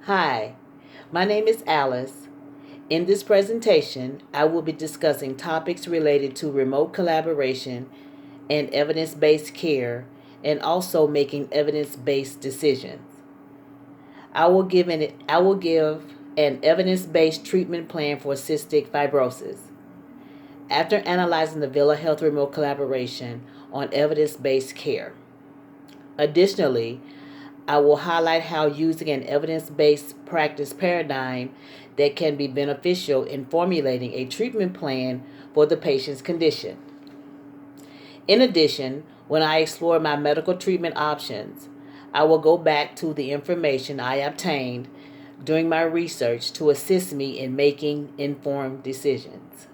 Hi, my name is Alice. In this presentation, I will be discussing topics related to remote collaboration and evidence based care, and also making evidence based decisions. I will give an evidence based treatment plan for cystic fibrosis. After analyzing the Villa Health remote collaboration on evidence based care. Additionally, I will highlight how using an evidence based practice paradigm that can be beneficial in formulating a treatment plan for the patient's condition. In addition, when I explore my medical treatment options, I will go back to the information I obtained during my research to assist me in making informed decisions.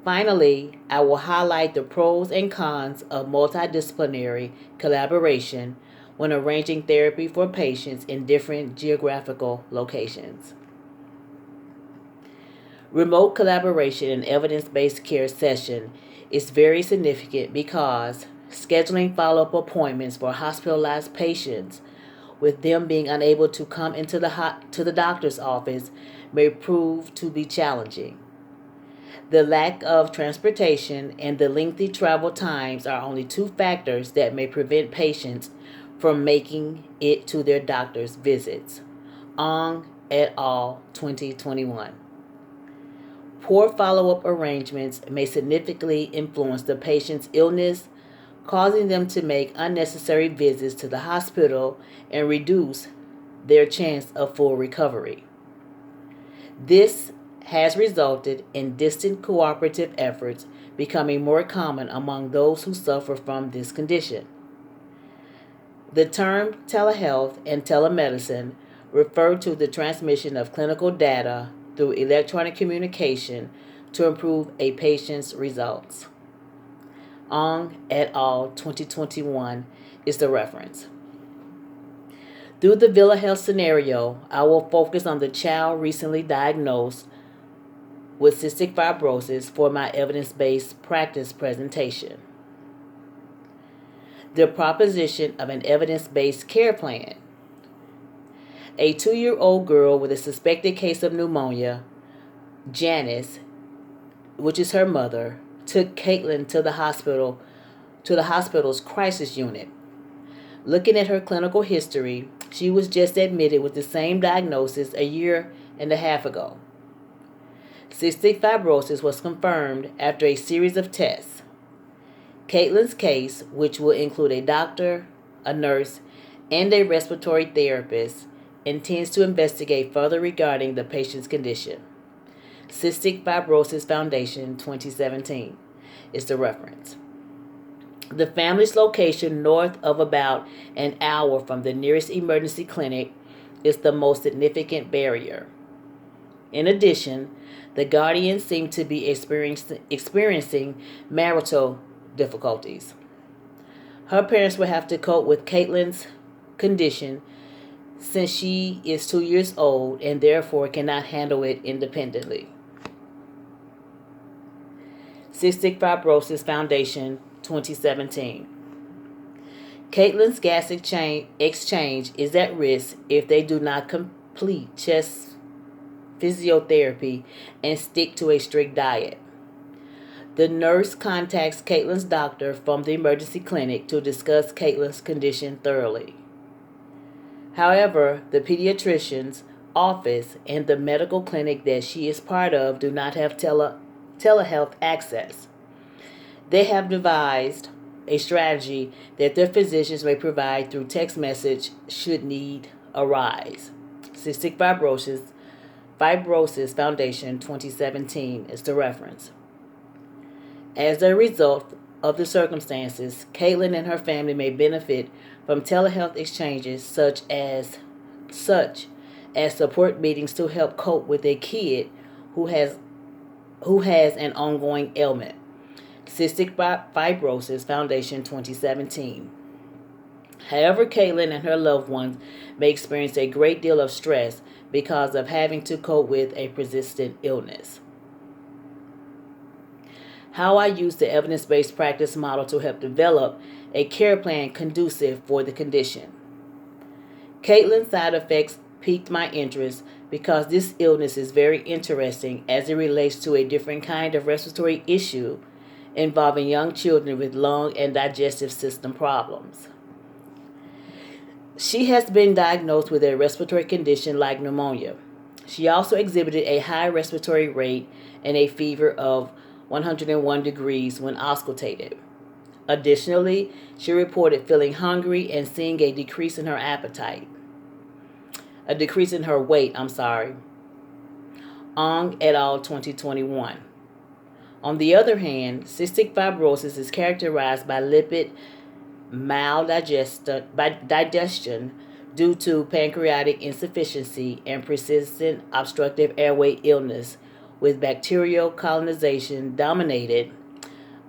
Finally, I will highlight the pros and cons of multidisciplinary collaboration when arranging therapy for patients in different geographical locations. Remote collaboration in evidence based care session is very significant because scheduling follow up appointments for hospitalized patients with them being unable to come into the doctor's office may prove to be challenging. The lack of transportation and the lengthy travel times are only two factors that may prevent patients from making it to their doctor's visits. Ong et al. 2021. Poor follow up arrangements may significantly influence the patient's illness, causing them to make unnecessary visits to the hospital and reduce their chance of full recovery. This has resulted in distant cooperative efforts becoming more common among those who suffer from this condition. The term telehealth and telemedicine refer to the transmission of clinical data through electronic communication to improve a patient's results. Ong et al. 2021 is the reference. Through the Villa Health scenario, I will focus on the child recently diagnosed with cystic fibrosis for my evidence based practice presentation. The proposition of an evidence based care plan. A 2-year-old girl with a suspected case of pneumonia, Janice, which is her mother, took Caitlin to the hospital's crisis unit. Looking at her clinical history, she was just admitted with the same diagnosis a year and a half ago. Cystic fibrosis was confirmed after a series of tests. Caitlin's case, which will include a doctor, a nurse, and a respiratory therapist, intends to investigate further regarding the patient's condition. Cystic Fibrosis Foundation 2017 is the reference. The family's location north of about an hour from the nearest emergency clinic is the most significant barrier. In addition, the guardians seem to be experiencing marital difficulties. Her parents will have to cope with Caitlin's condition since she is 2 years old and therefore cannot handle it independently. Cystic Fibrosis Foundation 2017. Caitlin's gas exchange is at risk if they do not complete chest physiotherapy and stick to a strict diet. The nurse contacts Caitlin's doctor from the emergency clinic to discuss Caitlin's condition thoroughly. However, the pediatrician's office and the medical clinic that she is part of do not have telehealth access. They have devised a strategy that their physicians may provide through text message should need arise. Cystic Fibrosis Foundation 2017 is the reference. As a result of the circumstances, Caitlin and her family may benefit from telehealth exchanges such as support meetings to help cope with a kid who has an ongoing ailment. Cystic Fibrosis Foundation 2017. However, Caitlin and her loved ones may experience a great deal of stress because of having to cope with a persistent illness. How I use the evidence based practice model to help develop a care plan conducive for the condition. Caitlin's side effects piqued my interest because this illness is very interesting as it relates to a different kind of respiratory issue involving young children with lung and digestive system problems. She has been diagnosed with a respiratory condition like pneumonia. She also exhibited a high respiratory rate and a fever of 101 degrees when auscultated. Additionally, she reported feeling hungry and seeing a decrease in her appetite. A decrease in her weight, Ong et al. 2021. On the other hand, cystic fibrosis is characterized by lipid maldigestion due to pancreatic insufficiency and persistent obstructive airway illness with bacterial colonization dominated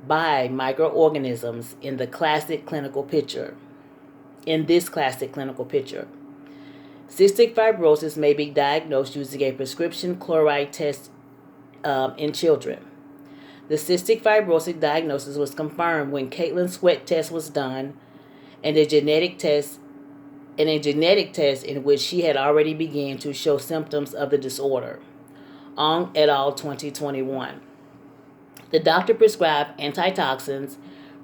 by microorganisms in this classic clinical picture. Cystic fibrosis may be diagnosed using a prescription chloride test in children. The cystic fibrosis diagnosis was confirmed when Caitlin's sweat test was done and a genetic test in which she had already begun to show symptoms of the disorder. Ong et al. 2021. The doctor prescribed antitoxins,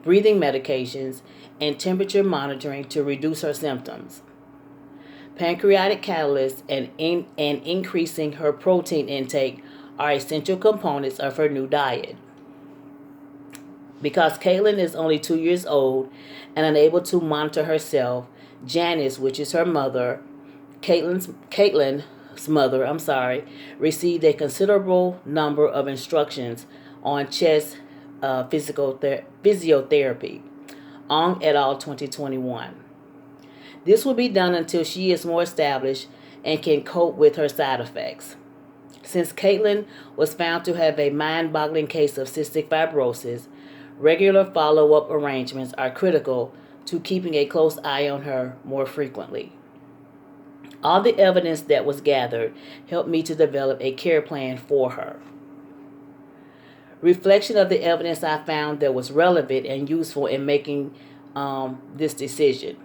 breathing medications, and temperature monitoring to reduce her symptoms. Pancreatic catalysts and increasing her protein intake are essential components of her new diet. Because Caitlin is only 2 years old and unable to monitor herself, Janice, which is her mother, Caitlin's mother, received a considerable number of instructions on chest physiotherapy. Ong et al. 2021. This will be done until she is more established and can cope with her side effects. Since Caitlin was found to have a mind-boggling case of cystic fibrosis, regular follow-up arrangements are critical to keeping a close eye on her more frequently. All the evidence that was gathered helped me to develop a care plan for her. Reflection of the evidence I found that was relevant and useful in making this decision.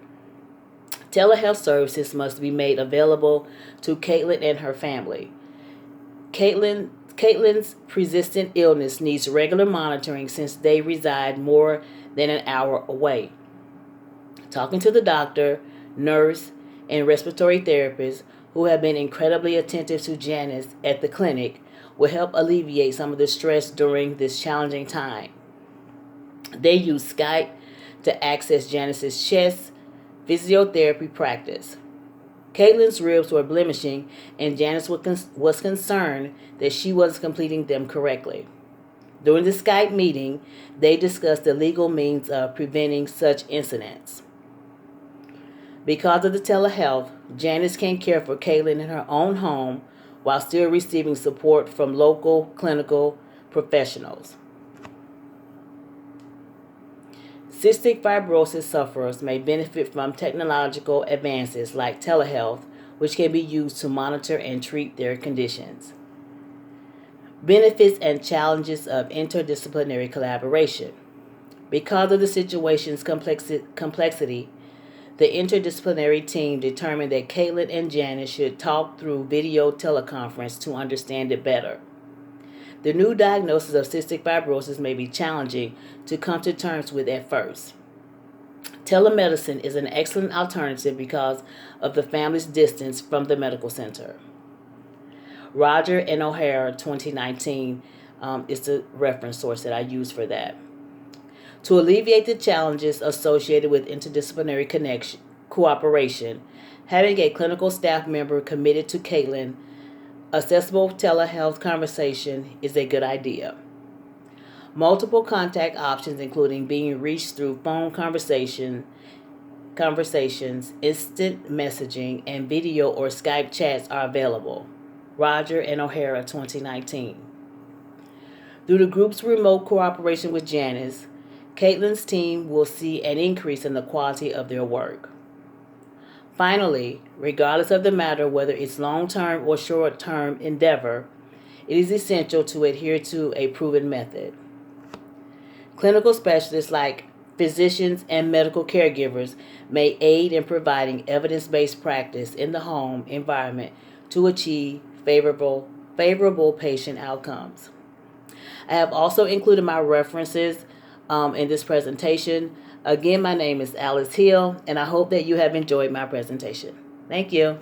Telehealth services must be made available to Caitlin and her family. Caitlin's persistent illness needs regular monitoring since they reside more than an hour away. Talking to the doctor, nurse, and respiratory therapist who have been incredibly attentive to Janice at the clinic will help alleviate some of the stress during this challenging time. They use Skype to access Janice's chest physiotherapy practice. Caitlin's ribs were blemishing, and Janice was concerned that she wasn't completing them correctly. During the Skype meeting, they discussed the legal means of preventing such incidents. Because of the telehealth, Janice can care for Caitlin in her own home while still receiving support from local clinical professionals. Cystic fibrosis sufferers may benefit from technological advances like telehealth, which can be used to monitor and treat their conditions. Benefits and challenges of interdisciplinary collaboration. Because of the situation's complexity, the interdisciplinary team determined that Caitlin and Janice should talk through video teleconference to understand it better. The new diagnosis of cystic fibrosis may be challenging to come to terms with at first. Telemedicine is an excellent alternative because of the family's distance from the medical center. Roger and O'Hara 2019 is the reference source that I use for that. To alleviate the challenges associated with interdisciplinary cooperation, having a clinical staff member committed to Caitlin, accessible telehealth conversation is a good idea. Multiple contact options, including being reached through phone conversations, instant messaging, and video or Skype chats are available. Roger and O'Hara 2019. Through the group's remote cooperation with Janice, Caitlin's team will see an increase in the quality of their work. Finally, regardless of the matter whether it's long-term or short-term endeavor, it is essential to adhere to a proven method. Clinical specialists like physicians, and medical caregivers may aid in providing evidence-based practice in the home environment to achieve favorable patient outcomes. I have also included my references in this presentation. Again, my name is Alice Hill, and I hope that you have enjoyed my presentation. Thank you.